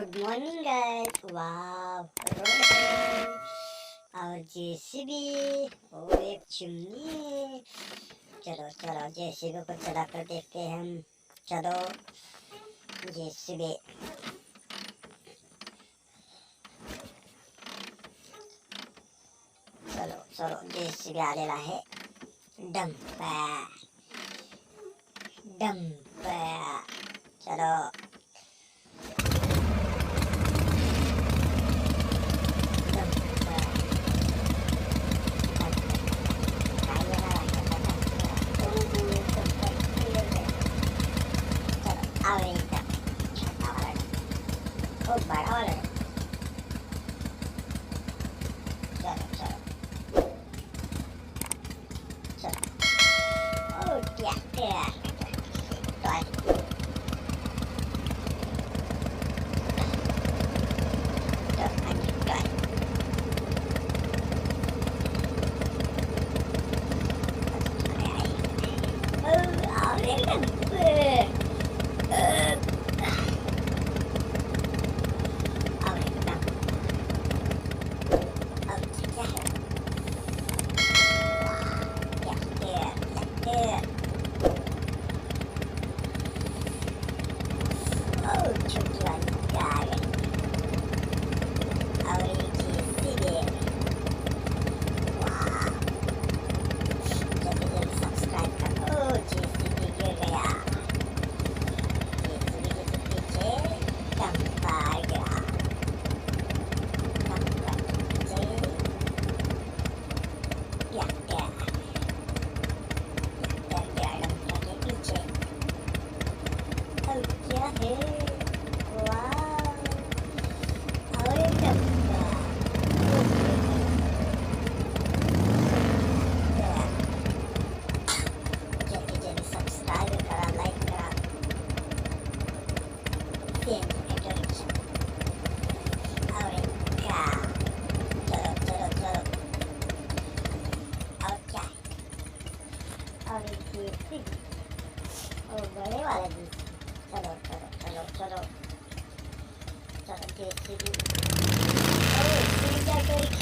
Good morning guys. Wow, road और JCB और एक चिमनी। चलो चलो जेसीबी को चला कर देखते हैं हम। चलो जेसीबी, चलो चलो जेसीबी आलेला आहे। डंपर डंपर, चलो खूप बड़ा वाला है। चलो चलो चलो, ओ ट्रैक्टर क्या है। वाह, और एक डब्बा। जल्दी जल्दी सब्सक्राइब करा, लाइक करा, सेम इंट्रोडक्शन। और एक क्या, चलो चलो चलो, और क्या है, और एक जेसीबी, और बड़े वाला जेसीबी। चलो चलो चलो चलो चलो जेसीबी, ओ